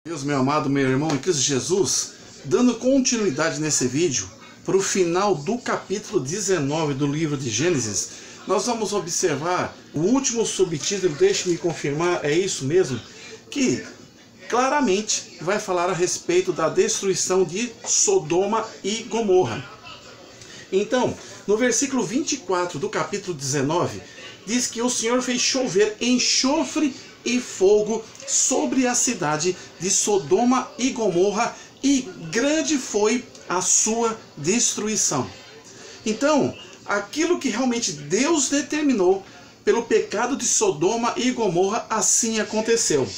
Deus, meu amado, meu irmão em Cristo Jesus, dando continuidade nesse vídeo, para o final do capítulo 19 do livro de Gênesis, nós vamos observar o último subtítulo, deixe-me confirmar, é isso mesmo, que claramente vai falar a respeito da destruição de Sodoma e Gomorra. Então, no versículo 24 do capítulo 19, diz que o Senhor fez chover enxofre e fogo sobre a cidade de Sodoma e Gomorra, e grande foi a sua destruição. Então, aquilo que realmente Deus determinou pelo pecado de Sodoma e Gomorra, assim aconteceu.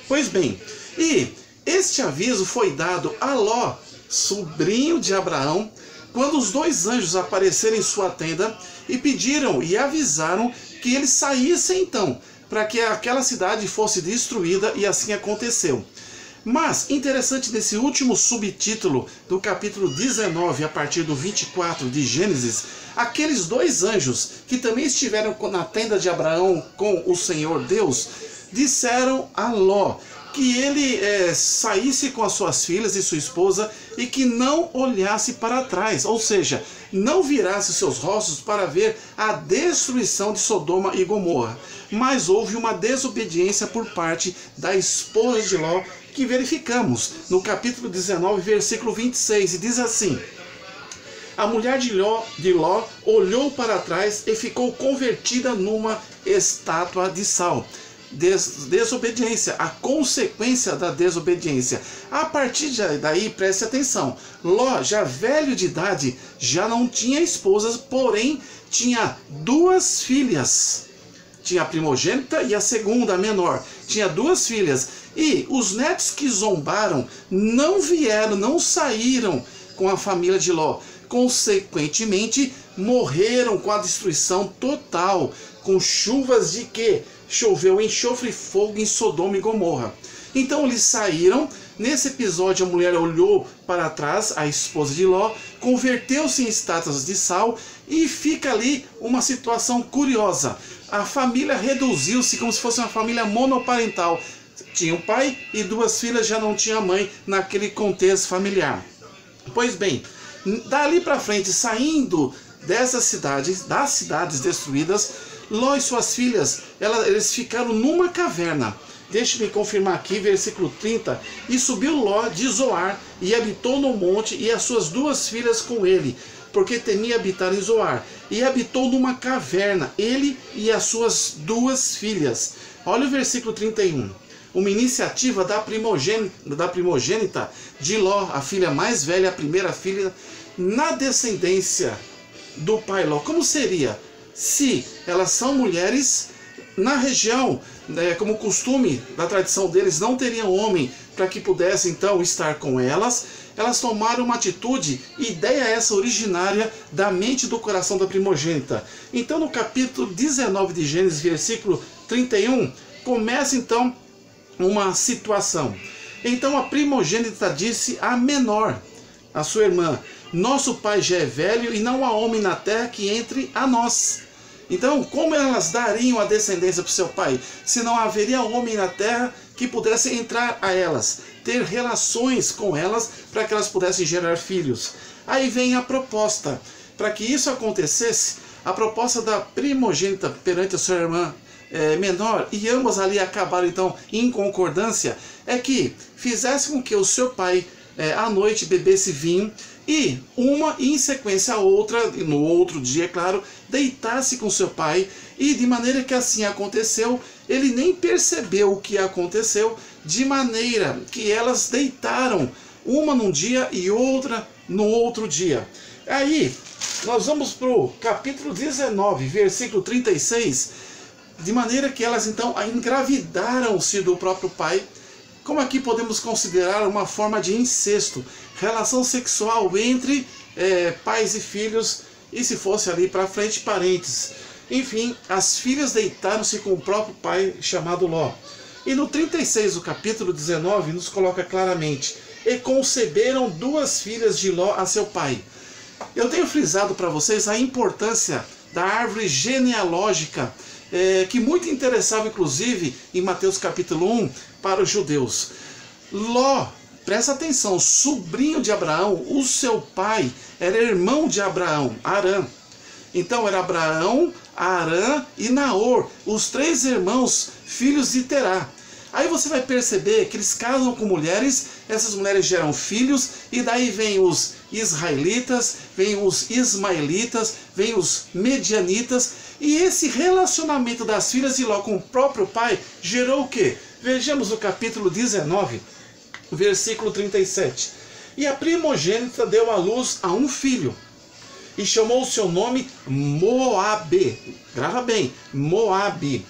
Pois bem, e este aviso foi dado a Ló, sobrinho de Abraão, quando os dois anjos apareceram em sua tenda e pediram e avisaram que eles saíssem então, para que aquela cidade fosse destruída, e assim aconteceu. Mas, interessante nesse último subtítulo do capítulo 19, a partir do 24 de Gênesis, aqueles dois anjos que também estiveram na tenda de Abraão com o Senhor Deus, disseram a Ló que ele saísse com as suas filhas e sua esposa e que não olhasse para trás, ou seja, não virasse seus rostos para ver a destruição de Sodoma e Gomorra. Mas houve uma desobediência por parte da esposa de Ló, que verificamos no capítulo 19, versículo 26, e diz assim: a mulher de Ló olhou para trás e ficou convertida numa estátua de sal. Desobediência, a consequência da desobediência. A partir daí, preste atenção, Ló, já velho de idade, já não tinha esposas, porém tinha duas filhas. Tinha a primogênita e a segunda, a menor. Tinha duas filhas. E os netos que zombaram não vieram, não saíram com a família de Ló. Consequentemente, morreram com a destruição total, com chuvas de quê? Choveu enxofre e fogo em Sodoma e Gomorra. Então eles saíram. Nesse episódio a mulher olhou para trás, a esposa de Ló, converteu-se em estátuas de sal, e fica ali uma situação curiosa. A família reduziu-se como se fosse uma família monoparental. Tinha um pai e duas filhas, já não tinha mãe naquele contexto familiar. Pois bem, dali para frente, saindo dessas cidades, das cidades destruídas, Ló e suas filhas, eles ficaram numa caverna. Deixe-me confirmar aqui, versículo 30. E subiu Ló de Zoar, e habitou no monte, e as suas duas filhas com ele, porque temia habitar em Zoar. E habitou numa caverna, ele e as suas duas filhas. Olha o versículo 31. Uma iniciativa da primogênita de Ló, a filha mais velha, a primeira filha, na descendência do pai Ló. Como seria? Se elas são mulheres, na região, como costume da tradição deles, não teriam homem para que pudesse então estar com elas. Elas tomaram uma atitude, ideia essa originária da mente e do coração da primogênita. Então no capítulo 19 de Gênesis, versículo 31, começa então uma situação. Então a primogênita disse à menor, a sua irmã: nosso pai já é velho e não há homem na terra que entre a nós. Então, como elas dariam a descendência para o seu pai, se não haveria homem na terra que pudesse entrar a elas, ter relações com elas, para que elas pudessem gerar filhos? Aí vem a proposta. Para que isso acontecesse, a proposta da primogênita perante a sua irmã menor, e ambas ali acabaram então em concordância, é que fizesse com que o seu pai à noite bebesse vinho, e uma em sequência a outra, no outro dia, claro, deitasse com seu pai, e de maneira que assim aconteceu, ele nem percebeu o que aconteceu, de maneira que elas deitaram uma num dia e outra no outro dia. Aí nós vamos para o capítulo 19, versículo 36, de maneira que elas então engravidaram-se do próprio pai, como aqui podemos considerar uma forma de incesto, relação sexual entre pais e filhos, e se fosse ali para frente, parentes. Enfim, as filhas deitaram-se com o próprio pai, chamado Ló. E no 36 do capítulo 19 nos coloca claramente: e conceberam duas filhas de Ló a seu pai. Eu tenho frisado para vocês a importância da árvore genealógica, que muito interessava inclusive em Mateus capítulo 1 para os judeus. Ló, presta atenção, sobrinho de Abraão, o seu pai era irmão de Abraão, Arã. Então era Abraão, Arã e Naor, os 3 irmãos, filhos de Terá. Aí você vai perceber que eles casam com mulheres, essas mulheres geram filhos, e daí vem os israelitas, vem os ismaelitas, vem os medianitas, e esse relacionamento das filhas de Ló com o próprio pai gerou o quê? Vejamos o capítulo 19, versículo 37. E a primogênita deu à luz a um filho, e chamou o seu nome Moabe. Grava bem, Moabe.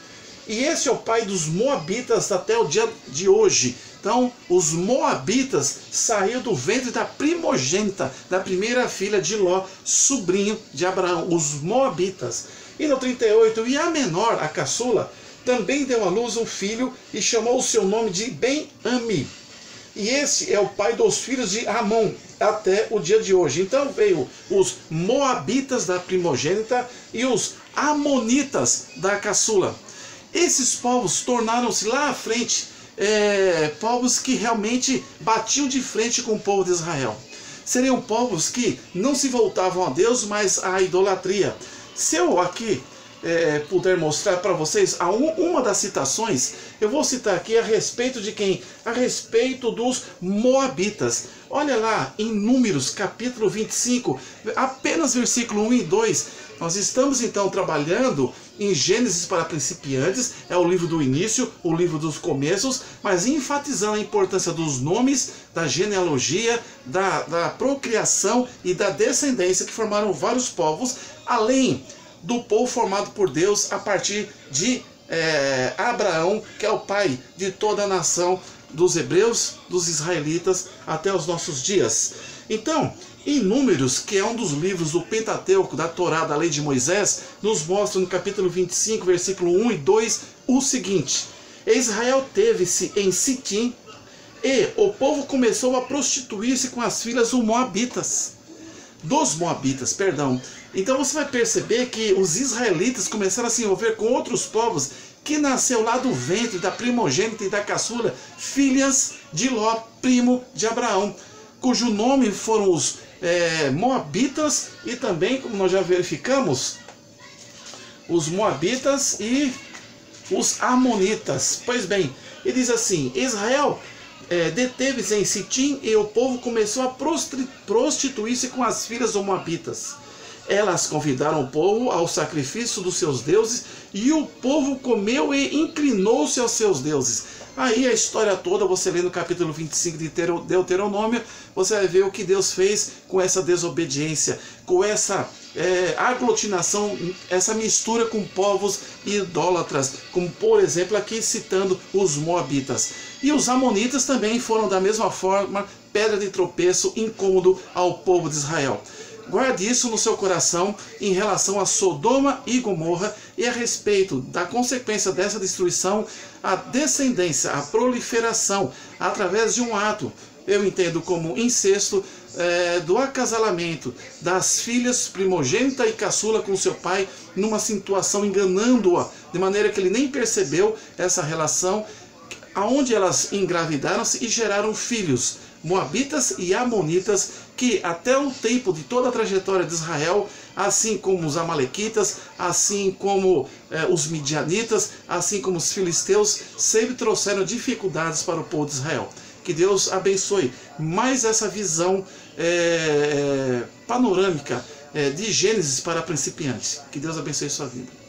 E esse é o pai dos moabitas até o dia de hoje. Então, os moabitas saíram do ventre da primogênita, da primeira filha de Ló, sobrinho de Abraão, os moabitas. E no 38, e a menor, a caçula, também deu à luz um filho e chamou o seu nome de Ben-Ami. E esse é o pai dos filhos de Amon até o dia de hoje. Então veio os moabitas da primogênita e os amonitas da caçula. Esses povos tornaram-se lá à frente povos que realmente batiam de frente com o povo de Israel. Seriam povos que não se voltavam a Deus, mas à idolatria. Se eu aqui puder mostrar para vocês uma das citações, eu vou citar aqui a respeito de quem? A respeito dos moabitas. Olha lá em Números capítulo 25, apenas versículo 1 e 2. Nós estamos então trabalhando em Gênesis para principiantes, é o livro do início, o livro dos começos, mas enfatizando a importância dos nomes, da genealogia, da procriação e da descendência que formaram vários povos, além do povo formado por Deus a partir de Abraão, que é o pai de toda a nação dos hebreus, dos israelitas, até os nossos dias. Então, em Números, que é um dos livros do Pentateuco, da Torá, da lei de Moisés, nos mostra no capítulo 25, versículo 1 e 2, o seguinte: Israel teve-se em Sitim, e o povo começou a prostituir-se com as filhas dos Moabitas. Então você vai perceber que os israelitas começaram a se envolver com outros povos que nasceu lá do ventre da primogênita e da caçula, filhas de Ló, primo de Abraão, cujo nome foram os Moabitas e também, como nós já verificamos, os Moabitas e os Amonitas. Pois bem, ele diz assim: Israel deteve-se em Sitim e o povo começou a prostituir-se com as filhas dos Moabitas. Elas convidaram o povo ao sacrifício dos seus deuses e o povo comeu e inclinou-se aos seus deuses. Aí a história toda, você lê no capítulo 25 de Deuteronômio, você vai ver o que Deus fez com essa desobediência, com essa aglutinação, essa mistura com povos idólatras, como por exemplo aqui citando os Moabitas. E os Amonitas também foram da mesma forma pedra de tropeço, incômodo ao povo de Israel. Guarde isso no seu coração em relação a Sodoma e Gomorra e a respeito da consequência dessa destruição, a descendência, a proliferação, através de um ato, eu entendo como incesto, do acasalamento das filhas primogênita e caçula com seu pai, numa situação enganando-a, de maneira que ele nem percebeu essa relação, aonde elas engravidaram-se e geraram filhos, Moabitas e Amonitas, que até o tempo de toda a trajetória de Israel, assim como os Amalequitas, assim como os Midianitas, assim como os Filisteus, sempre trouxeram dificuldades para o povo de Israel. Que Deus abençoe mais essa visão panorâmica de Gênesis para principiantes. Que Deus abençoe sua vida.